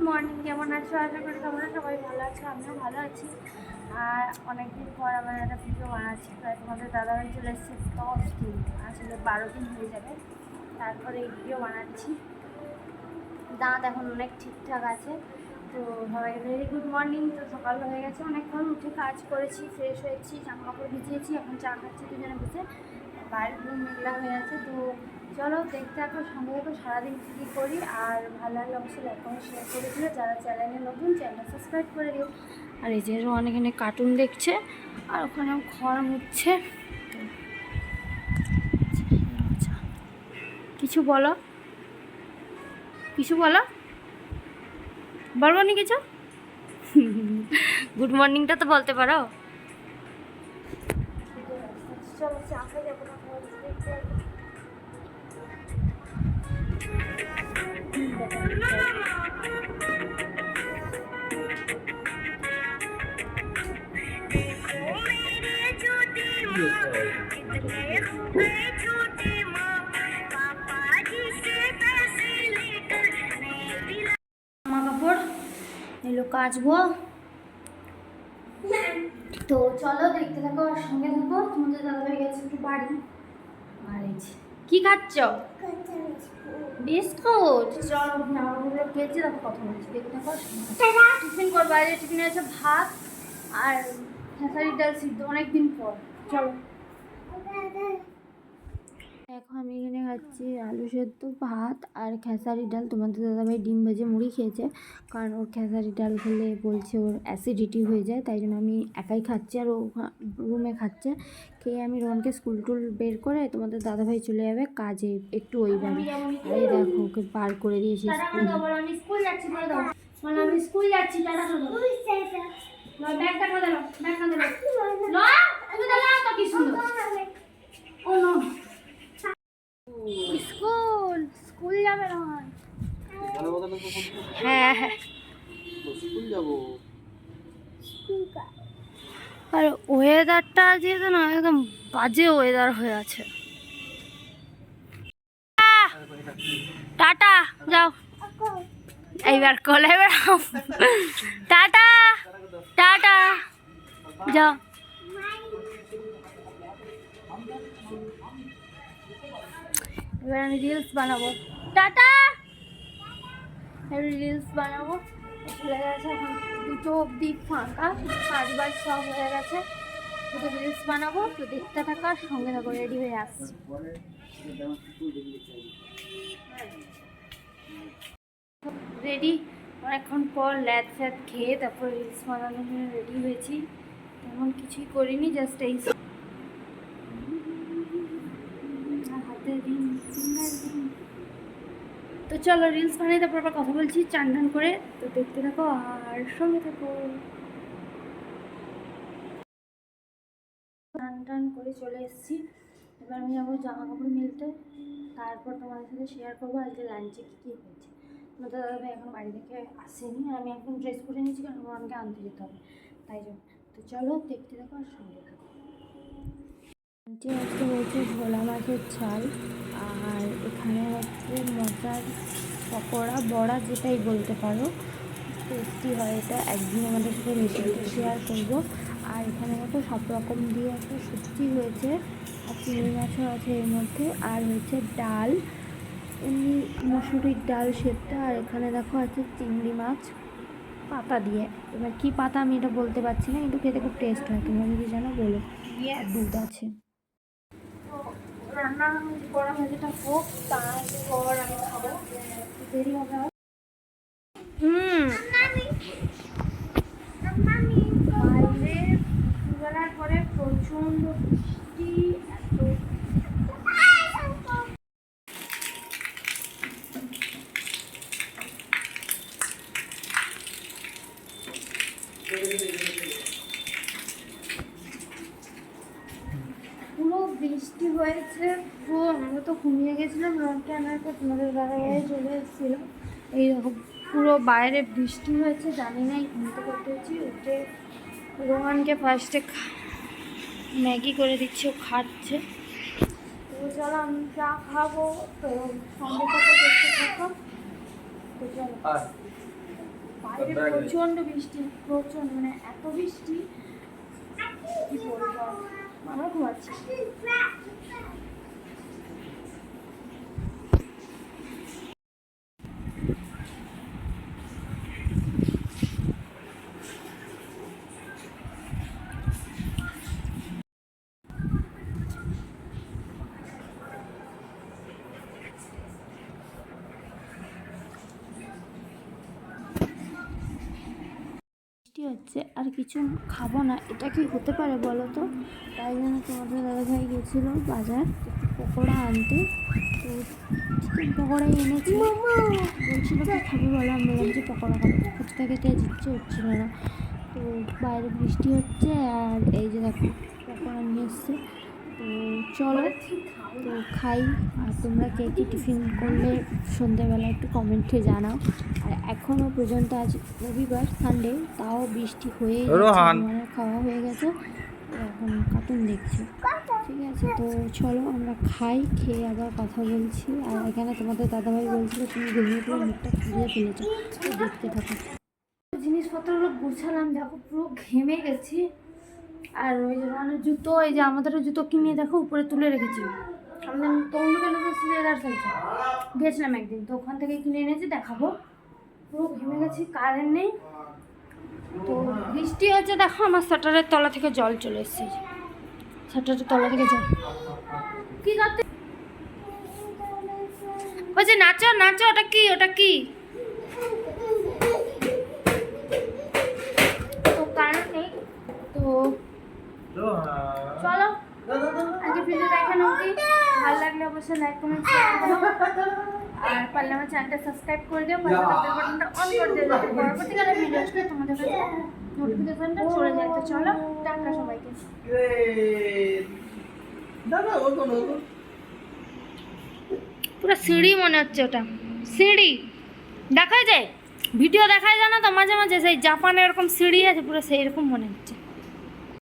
Morning, কেমন আছো? আশা করি তোমরা সবাই ভালো আছো, আমিও ভালো আছি। আর অনেকদিন পর আমার একটা ভিডিও বানাচ্ছি। প্রায় তোমাদের দাদাভাই চলে এসেছে 10 দিন, আসলে 12 দিন হয়ে যাবে। তারপরে এই ভিডিও বানাচ্ছি। দাঁত এখন অনেক ঠিকঠাক আছে। তো সবাই ভেরি গুড মর্নিং। তো সকাল হয়ে গেছে, অনেকক্ষণ উঠে কাজ করেছি, ফ্রেশ হয়েছি, জামা কাপড় ভিজিয়েছি, এখন চা খাচ্ছি দুজনে বসে। বাইরে পুরো মেঘলা হয়ে আছে। তো চলো দেখতে থাকো, সঙ্গে দেখো সারাদিন কী কী করি। আর ভালো লাগলে অবশ্যই লাইক কমেন্ট শেয়ার করে দিও। যারা চ্যানেলে নতুন, চ্যানেলটা সাবস্ক্রাইব করে দিও। আর এই যে রোহান এখানে কার্টুন দেখছে, আর ওখানে খড় মুছছে। কিছু বলো, কিছু বলো, বলবো নি কিছু? গুড মর্নিংটা তো বলতে পারো। চলো চা খাই, যাবো না এলো কাচবো। তো চলো দেখতে থাকো আর সঙ্গে থাকো। তোমাদের দাদা হয়ে গেছে একটু বাড়ি। আর এই যে কি খাচ্ছ? বিস্কুট। চলো জামাগুলো খেয়েছি, তারপর কথা বলছি, দেখতে থাকো। টিফিন কর, বাইরে টিফিনে আছে ভাত আর খেসারির ডাল সিদ্ধ, অনেকদিন পর। চলো এখন আমি এখানে খাচ্ছি আলু সেদ্ধ, ভাত আর খেসারি ডাল। তোমাদের দাদাভাই ডিম ভেজে মুড়ি খেয়েছে, কারণ ওর খেসারি ডাল খেলে বলছে ওর অ্যাসিডিটি হয়ে যায়, তাই জন্য আমি একাই খাচ্ছি। আর ও রুমে খাচ্ছে। খেয়ে আমি রনকে স্কুল টুল বের করে তোমাদের দাদাভাই চলে যাবে কাজে একটু ওই বাড়ি। এই দেখো ওকে পার করে দিয়েছি স্কুল। আমি স্কুল যাচ্ছি, বলে দাও আমি স্কুল যাচ্ছি। ব্যাগটা করে দাও, ব্যাগটা দাও। কি সুন্দর। ও নো, স্কুল স্কুল যাবে না? হ্যাঁ হ্যাঁ স্কুল যাবো। আর ওয়েদারটা যেহেতু না একদম বাজে ওয়েদার হয়ে আছে। টাটা, যাও এইবার কলে বেড়াও। টাটা টাটা, যাও। এবার আমি রিলস বানাবো। টাটা, রিলস বানাবো। চলে গেছে এখন 2টো অবধি ফাঁকা, কাজবাজ সব হয়ে গেছে। 2টো রিলস বানাবো। তো দেখতে থাকা, সঙ্গে থাকো, রেডি হয়ে আসছি। রেডি, অনেকক্ষণ পর ল্যাদ ফ্যাদ খেয়ে তারপর রিলস বানানোর জন্য রেডি হয়েছি। তেমন কিছুই করিনি, জাস্ট এই হাতে রিং, ফিঙ্গার রিং। তো চলো রিলস বানিয়ে তারপর আবার কথা বলছি চান টান করে। তো দেখতে থাকো আর সঙ্গে থাকো। চান টান করে চলে এসেছি। এবার আমি যাবো জামা কাপড় মিলতে, তারপর তোমাদের সাথে শেয়ার করবো আজকে লাঞ্চে কী কী হয়েছে। তোমাদের দাদাভাই এখন বাড়ি থেকে আসেনি, আর আমি এখন ড্রেস করে নিয়েছি, কারণ আমাকে আনতে যেতে হবে, তাই জন্য। তো চলো দেখতে থাকো আর সঙ্গে থাকো। লাঞ্চে আজকে হয়েছে ভোলা মাছের ঝাল, আর এখানে হচ্ছে মশার পকোড়া, বড়া যেটাই বলতে পারো। টেস্টি হয় এটা, একদিন আমাদের সাথে রেসিপিটা শেয়ার করবো। আর এখানে দেখো সব রকম দিয়ে একটা সবজি হয়েছে, আর চিংড়ি মাছও আছে এর মধ্যে। আর হয়েছে ডাল, এমনি মসুরির ডাল সেদ্ধ। আর এখানে দেখো আছে চিংড়ি মাছ পাতা দিয়ে। এবার কী পাতা আমি এটা বলতে পারছি না, কিন্তু খেতে খুব টেস্ট হয়। তোমরা যদি জানো বলো। দুধ আছে। রান্না করা হয় যেটা হোক, তারপর আমি খাবো, দেরি হবে। বাইরে দুপুরবেলার পরে প্রচণ্ড বৃষ্টি, এত পুরো বৃষ্টি হয়েছে। পুরো আমরা তো ঘুমিয়ে গেছিলাম, রনকে আনার পর তোমাদের দাদাভাই চলে এসেছিলো। এই দেখো পুরো বাইরে বৃষ্টি হয়েছে, জানি না ঘুমতে করতে হচ্ছে। উঠে রোহানকে ফার্স্টে ম্যাগি করে দিচ্ছি, ও খাচ্ছে। তো চলো আমি চা খাবো, তো সঙ্গে থাকো, দেখতে থাকো। তো চলো বাইরে প্রচণ্ড বৃষ্টি, প্রচণ্ড মানে এত বৃষ্টি কি বলবো, আমরা ঘুমাচ্ছি। বৃষ্টি হচ্ছে আর কিছু খাবো না, এটা কি হতে পারে বলো তো? তাই জন্য তোমাদের দাদাভাই গেছিলো বাজার পকোড়া আনতে, তো চিকেন পকোড়াই এনেছি। বলছিল কি খাবে বলো, আমি বললাম যে পকোড়া খাবো, ফুচকা খেতে ইচ্ছে হচ্ছিল না। তো বাইরে বৃষ্টি হচ্ছে আর এই যে দেখো পকোড়া নিয়ে এসছে। তো চলো তো খাই। আর তোমরা কে কী টিফিন করলে সন্ধ্যেবেলা একটু কমেন্টে জানাও। আর এখনও পর্যন্ত আজ রবিবার সানডে তাও বৃষ্টি হয়েই যাচ্ছে, আমার খাওয়া হয়ে গেছে, এখন কার্টুন দেখছি। ঠিক আছে, তো চলো আমরা খাই, খেয়ে আবার কথা বলছি। আর এখানে তোমাদের দাদাভাই বলছিল তুমি ঘুমিয়ে পুরো মুখটা ফুলিয়ে ফেলেছো, তো দেখতে থাকো। জিনিসপত্রগুলো গুছালাম, দেখো পুরো ঘেমে গেছি। আর ওই যে মানে জুতো, এই যে আমাদেরও জুতো কিনে দেখো উপরে তুলে রেখেছি। আমাদের তরুণ কেন তো সিলেদার সাইজ গিয়েছিলাম একদিন, তো ওখান থেকে কিনে এনেছি, দেখাবো। পুরো ঘেমে গেছি, কারেন্ট নেই, তো বৃষ্টি হচ্ছে। দেখো আমার শাটারের তলা থেকে জল চলে এসেছে, শাটারের তলা থেকে জল। কি করতে বলছে? নাচো নাচো, ওটা কি, ওটা কি? তো কারেন্ট নেই, তো চলো আজকে ভিডিওটা এখানে অবধি। ভালো লাগলে অবশ্যই লাইক কমেন্ট শেয়ার করো, আর পারলে আমার চ্যানেলটা সাবস্ক্রাইব করে দিও, পাশে বেল বাটনটা অন করে দিও যাতে পরবর্তীকালে ভিডিও আসলে তোমাদের কাছে নোটিফিকেশনটা চলে যায়। তো চলো টাটা সবাইকে। পুরো সিঁড়ি মনে হচ্ছে, ওটা সিঁড়ি দেখা যায়, ভিডিও দেখায় জানো তো মাঝে মাঝে, সেই জাপানে এরকম সিঁড়ি আছে পুরো সেই রকম মনে হচ্ছে।